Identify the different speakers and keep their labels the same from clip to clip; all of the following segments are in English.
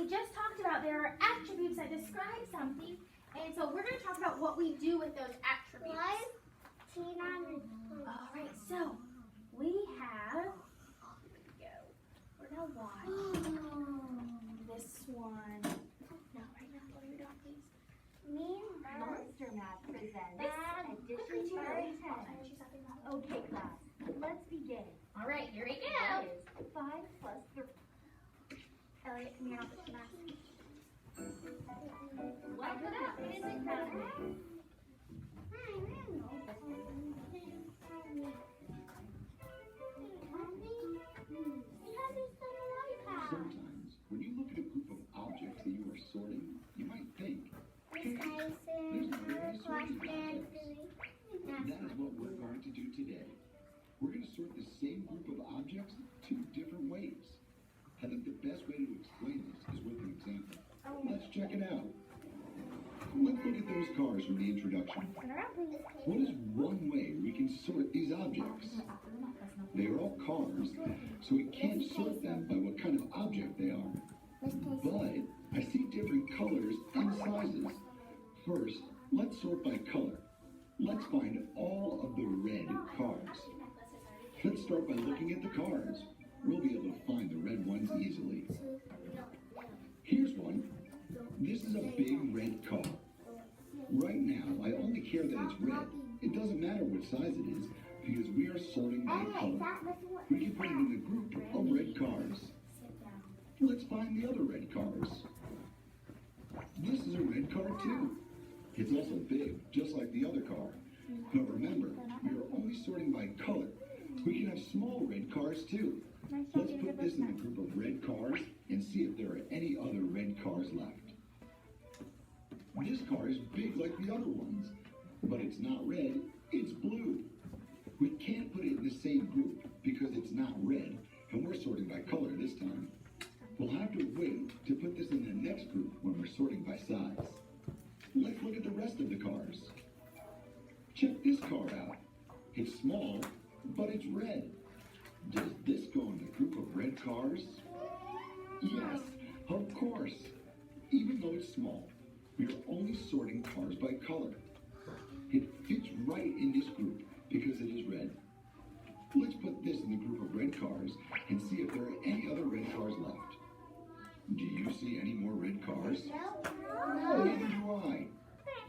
Speaker 1: we just talked about there are attributes that describe something, and so we're going to talk about what we do with those attributes. All right, so we have, we're going to watch this one. No, right now, what are you doing, please?
Speaker 2: Monster Math presents Addition to 10. Okay, class, let's begin.
Speaker 1: All right, here we
Speaker 2: That
Speaker 1: go.
Speaker 2: is 5 plus 3.
Speaker 1: Elliot, come here, I'll put your mask.
Speaker 2: Wipe it up. It isn't crowded.
Speaker 3: Sometimes, when you look at a group of objects that you are sorting, you might think, hey, there's various sorts of objects. That is what we're going to do today. We're going to sort the same group of objects two different ways. I think the best way to explain this is with an example. Let's check it out. Let's look at those cars from the introduction. What is one way we can sort these objects? They are all cars, so we can't sort them by what kind of object they are. But I see different colors and sizes. First, let's sort by color. Let's find all of the red cars. Let's start by looking at the cars. We'll be able to find the red ones easily. Here's one. This is a big red car. Right now, I only care that it's red. It doesn't matter what size it is, because we are sorting by color. We can put it in the group of red cars. Let's find the other red cars. This is a red car too. It's also big, just like the other car. But remember, we are only sorting by color. We can have small red cars too. Let's put this in the group of red cars and see if there are any other red cars left. This car is big like the other ones, but it's not red, it's blue. We can't put it in the same group because it's not red, and we're sorting by color this time. We'll have to wait to put this in the next group when we're sorting by size. Let's look at the rest of the cars. Check this car out. It's small, but it's red. Does this go in the group of red cars? Yes, of course. Even though it's small, we are only sorting cars by color. It fits right in this group because it is red. Let's put this in the group of red cars and see if there are any other red cars left. Do you see any more red cars?
Speaker 2: No.
Speaker 3: Neither do I.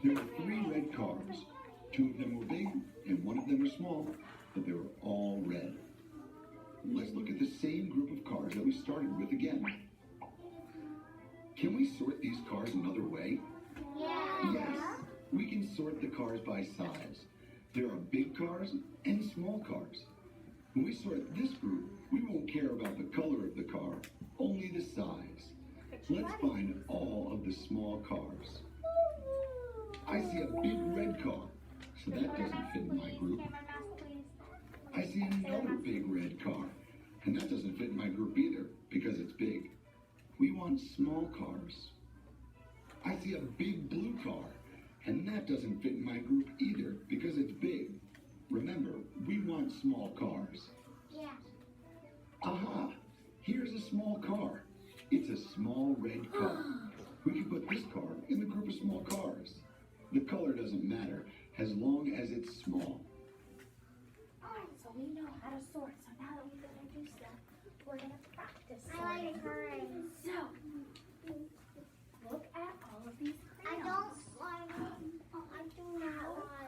Speaker 3: There are 3 red cars. 2 of them were big and 1 of them were small, but they were all red. Let's look at the same group of cars that we started with again. Can we sort these cars another way? Yes. We can sort the cars by size. There are big cars and small cars. When we sort this group, we won't care about the color of the car, only the size. Let's find all of the small cars. I see a big red car, so that doesn't fit in my group. I see another big red car, and that doesn't fit in my group either because it's big. We want small cars. I see a big blue car, and that doesn't fit in my group either because it's big. Remember, we want small cars. Aha! Here's a small car. It's a small red car. We can put this car in the group of small cars. The color doesn't matter as long as it's small.
Speaker 1: Alright, so we know how to sort. So now that we've introduced them, we're going to practice sorting. So, look at all of these crayons. How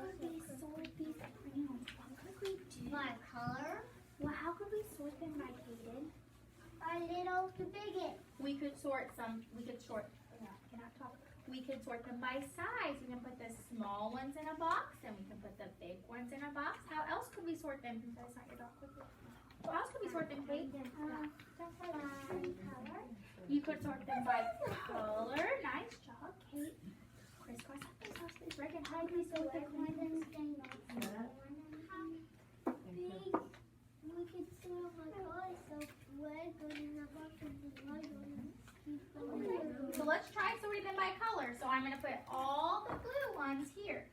Speaker 1: could we sort these crayons? What could we do?
Speaker 4: By color,
Speaker 1: Well, how could we sort them by Hayden?
Speaker 4: by little to biggest.
Speaker 1: We could sort We could sort them by size. We can put the small ones in a box and we can put the big ones in a box. How else could we sort them? That's not your dog. How else could we sort them, Kate?
Speaker 4: By color.
Speaker 1: You could sort them by color. Nice job, Kate. Crisscross applesauce, please. Reckon, how do we sort the crayons?
Speaker 4: We could sort by color, so red goes in the box and the white goes in
Speaker 1: So let's try sorting them by color. So I'm going to put all the blue ones here.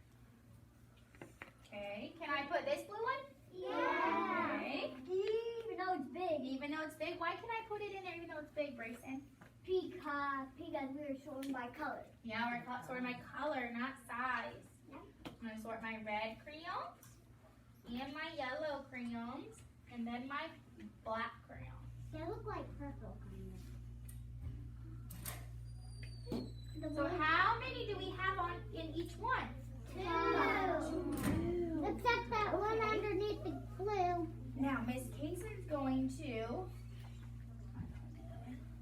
Speaker 1: Okay, can I put this blue one?
Speaker 4: Yeah.
Speaker 1: Okay.
Speaker 4: Even though it's big.
Speaker 1: Even though it's big, why can I put it in there even though it's big, Brayson?
Speaker 4: Because we were sorting by color.
Speaker 1: Yeah, we're sorting my color, not size. I'm gonna sort my red crayons and my yellow crayons and then my black crayons.
Speaker 4: They look like purple kind of.
Speaker 1: So how many do we have on in each one?
Speaker 4: 2. Except that one underneath the blue.
Speaker 1: Now Miss Kayson's going to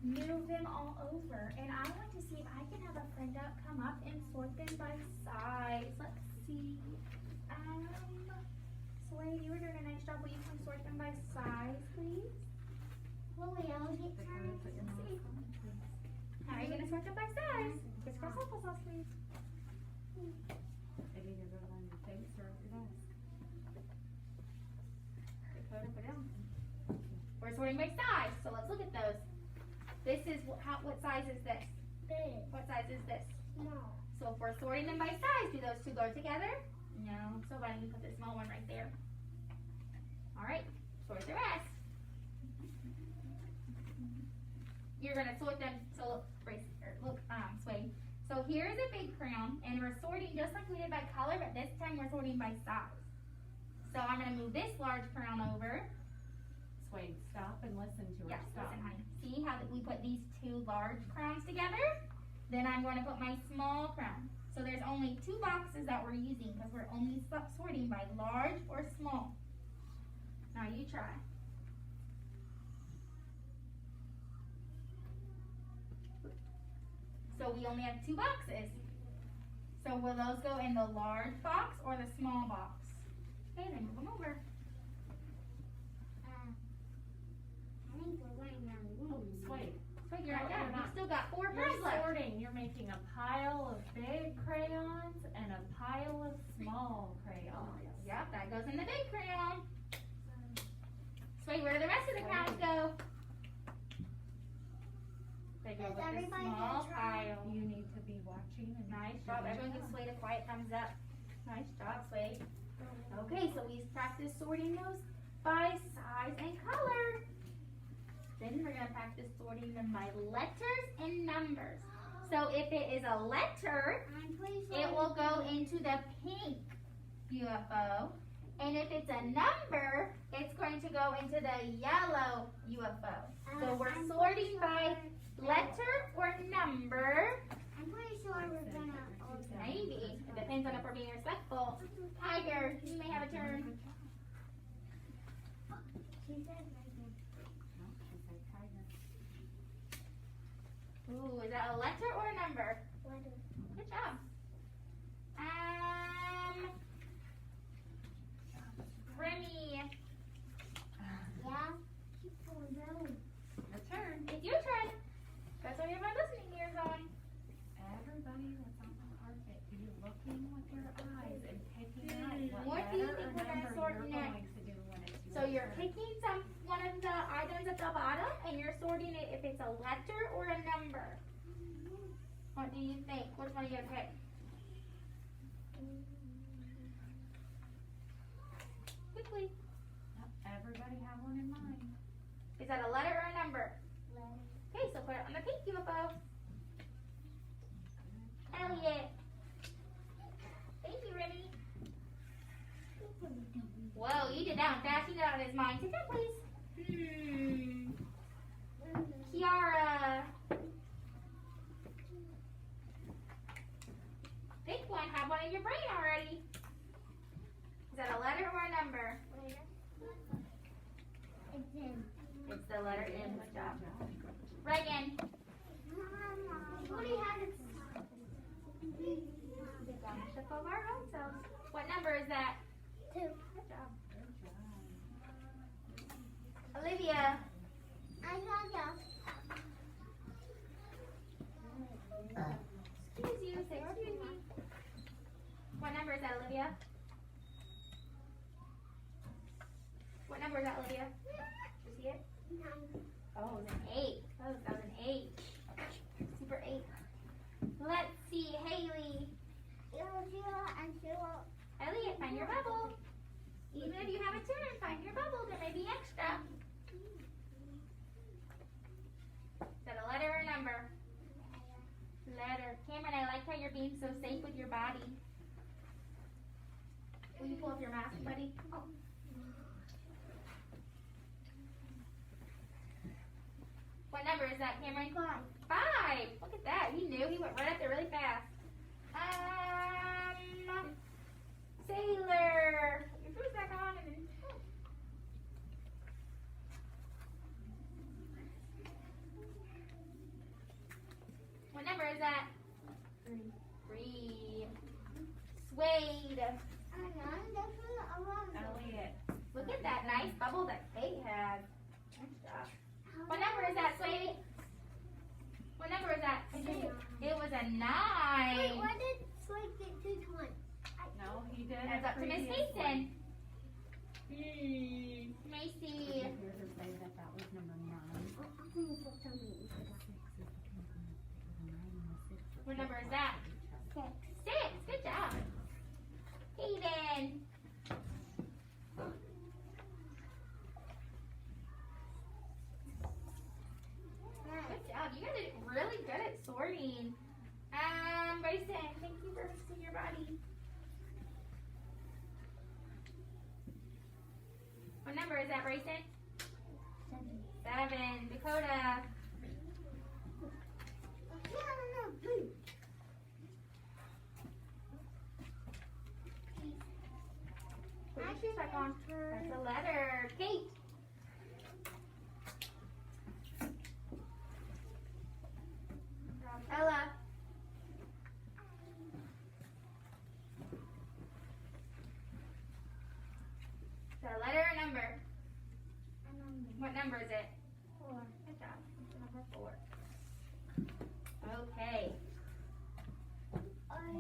Speaker 1: move them all over, and I want to see if I can have a friend come up and sort them by size. Let's see. Sway, you were doing a nice job. Will you come sort them by size, please?
Speaker 4: Will we all get turns?
Speaker 1: How are you gonna sort them by size? Crisscross applesauce, please.
Speaker 5: It either goes on your face or your desk.
Speaker 1: Put it down. We're sorting by size, so let's look at those. This is what size is this?
Speaker 4: Big.
Speaker 1: What size is this?
Speaker 4: Small.
Speaker 1: So if we're sorting them by size, do those two go together? No. So why don't you put the small one right there? All right. Sort the rest. You're gonna sort them. So look, Sway. So here's a big crayon, and we're sorting just like we did by color, but this time we're sorting by size. So I'm gonna move this large crayon over.
Speaker 5: Sway, stop and listen to her.
Speaker 1: Yeah,
Speaker 5: Stop.
Speaker 1: listen, honey. See how we put these two large crayons together? Then I'm going to put my small crayon. So there's only 2 boxes that we're using because we're only sorting by large or small. Now you try. So we only have 2 boxes. So will those go in the large box or the small box? Okay, then move them over.
Speaker 4: I think we're running out of room.
Speaker 5: Sway,
Speaker 1: Wait, you're not
Speaker 5: No,
Speaker 1: done.
Speaker 5: you're not.
Speaker 1: You've still got 4
Speaker 5: you're
Speaker 1: crayons left.
Speaker 5: sorting. You're making a pile of big crayons and a pile of small crayons.
Speaker 1: Yep, that goes in the big crayon. Sway, where do the rest of the crayons go? They go
Speaker 4: Does
Speaker 1: with the
Speaker 4: everybody
Speaker 1: small
Speaker 4: get a try?
Speaker 1: pile.
Speaker 5: You need to be watching and
Speaker 1: Nice job. Everyone give Sway a quiet thumbs up. Nice job, Sway. Okay, so we practiced sorting those by size and color. Then we're going to practice sorting them by letters and numbers. So if it is a letter,
Speaker 4: I'm pretty sure
Speaker 1: it will go into the pink UFO. And if it's a number, it's going to go into the yellow UFO. So we're
Speaker 4: I'm
Speaker 1: sorting
Speaker 4: pretty
Speaker 1: by
Speaker 4: sure-
Speaker 1: letter or number.
Speaker 4: I'm pretty sure we're gonna.
Speaker 1: Maybe. It depends on if we're being respectful. Tiger, you may have a turn.
Speaker 4: She said right there.
Speaker 5: No, she said tiger.
Speaker 1: Ooh, is that a letter or a number?
Speaker 4: Letter.
Speaker 1: Good job. Remy,
Speaker 4: Yeah. Keep going down.
Speaker 5: Your turn.
Speaker 1: it's your turn. That's why you have my listening ears on.
Speaker 5: Everybody that's on the carpet, be looking with your eyes and picking out
Speaker 1: What
Speaker 5: what
Speaker 1: do you
Speaker 5: letter
Speaker 1: think
Speaker 5: or
Speaker 1: we're gonna
Speaker 5: number
Speaker 1: sort
Speaker 5: you're
Speaker 1: next?
Speaker 5: going to do when it's
Speaker 1: So
Speaker 5: your
Speaker 1: you're
Speaker 5: turn.
Speaker 1: picking one of the items at the bottom and you're sorting it if it's a letter or a number. What do you think? Which one are you gonna pick? Quickly.
Speaker 5: Everybody have one in mind.
Speaker 1: Is that a letter or a number?
Speaker 4: Letter.
Speaker 1: Okay, so put it on the pink UFO. Elliot. Thank you, Remy. Whoa, you did that one fast. You got it out of his mind. Sit down, please. Kiara. Pick one. Have one in your brain already. Is that a letter or a number?
Speaker 4: It's in.
Speaker 1: It's the letter N. Good job. Reagan.
Speaker 4: What do you have?
Speaker 1: Ownership of our own selves. What number is that?
Speaker 4: 2.
Speaker 1: Good job. Olivia. Cameron, I like how you're being so safe with your body. Will you pull up your mask, buddy? What number is that, Cameron? 5. Look at that. He knew. He went right up there really fast. Sailor. Put your shoes back on and then. What number is that? 3. Suede.
Speaker 5: Elliot.
Speaker 1: Look at that nice bubble that Kate has. Nice job. What number is that, Suede? What number is that? It was a 9.
Speaker 4: Wait, why did Slade get 2 points?
Speaker 5: No, he did.
Speaker 1: That's up to Miss
Speaker 5: previously.
Speaker 1: Mason. Macy. What number is that? 6. Good job. Hayden. Good job. You guys are really good at sorting. Bryson, thank you for fixing your body. What number is that, Bryson? 7. Dakota. Put your shoes back on. That's a letter. Kate. Ella. Is that a letter or a number? What number is it? 4. Good job. It's number 4. Okay.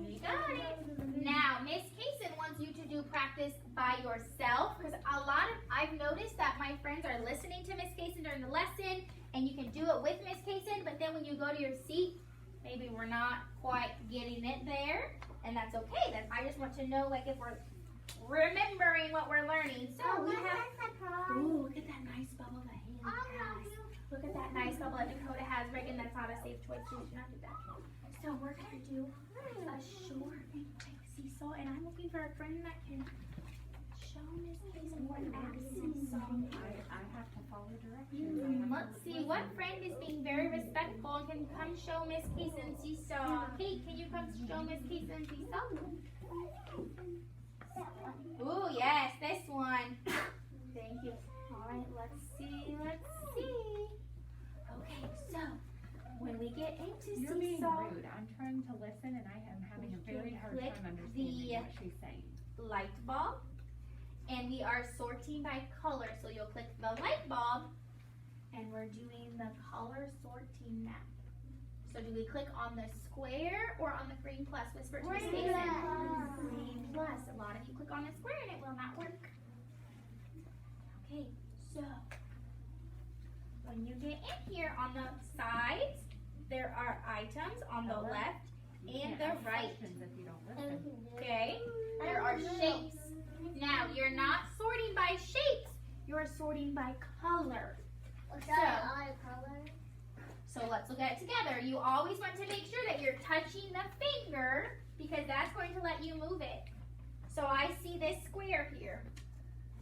Speaker 1: You got it. Now, Miss Kaysen wants you to do practice by yourself because I've noticed that my friends are listening to Miss Kaysen during the lesson and you can do it with Miss Kaysen, but then when you go to your seat, maybe we're not quite getting it there, and that's okay. Then I just want to know like if we're remembering what we're learning. So we have, ooh, look at that nice bubble that Haley has. Look at that nice bubble that Dakota has. Reagan, that's not a safe choice, so we should not do that. So we're gonna do a short and quick seesaw, and I'm looking for a friend that can show Miss Kaysen what a seesaw.
Speaker 5: I have to follow directions.
Speaker 1: Let's see, what friend is being very respectful and can come show Miss Kaysen seesaw? Kate, can you come show Miss Kaysen seesaw? Ooh, yes, this one. Thank you. All right, let's see. Okay, so when we get into
Speaker 5: You're being
Speaker 1: seesaw,
Speaker 5: rude. I'm trying to listen and I am having a very hard
Speaker 1: Click
Speaker 5: time understanding
Speaker 1: the-
Speaker 5: what she's saying.
Speaker 1: light bulb, and we are sorting by color. So you'll click the light bulb, and we're doing the color sorting now. So do we click on the square or on the green plus? Whisper it to Miss Kaysen. Green plus. A lot of you click on the square and it will not work. Okay, so when you get in here on the sides, there are items on the left
Speaker 5: You
Speaker 1: and
Speaker 5: can't
Speaker 1: the
Speaker 5: ask
Speaker 1: right.
Speaker 5: questions if you don't listen.
Speaker 1: Okay, there are shapes. Now, you're not sorting by shapes, you're sorting by color. So let's look at it together. You always want to make sure that you're touching the finger because that's going to let you move it. So I see this square here.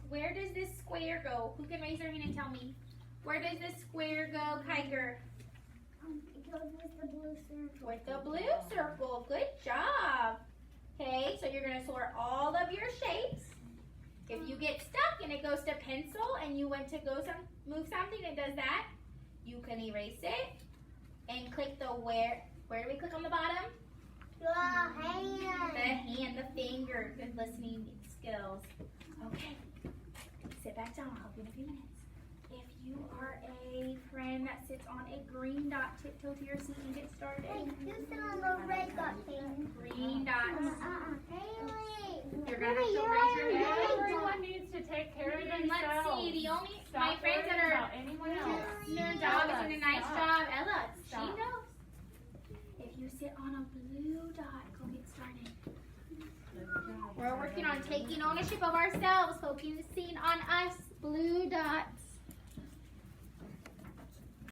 Speaker 1: Where does this square go? Who can raise their hand and tell me? Where does this square go, Kiger?
Speaker 4: It goes with the blue circle.
Speaker 1: With the blue circle. Good job. Okay, so you're going to sort all of your shapes. If you get stuck and it goes to pencil and you want to move something and it does that, you can erase it and click the where do we click on the bottom?
Speaker 4: The hand.
Speaker 1: The hand, the finger. Good listening skills. Okay, sit back down. I'll help you in a few minutes. If you are a friend that sits on a green dot, tiptoe to your seat and get started.
Speaker 4: You sit on the red dot thing.
Speaker 1: Green dots.
Speaker 4: Haley.
Speaker 1: You're gonna have to raise your hand.
Speaker 5: Everyone needs to take care of
Speaker 1: And let's
Speaker 5: themselves.
Speaker 1: see, my
Speaker 5: Stop
Speaker 1: friends that
Speaker 5: worrying
Speaker 1: are
Speaker 5: about anyone else.
Speaker 1: their dog is doing a nice
Speaker 5: Stop.
Speaker 1: job. Ella, she
Speaker 5: Stop.
Speaker 1: knows. If you sit on a blue dot, go get started. We're working on taking ownership of ourselves, focusing on us. Blue dot.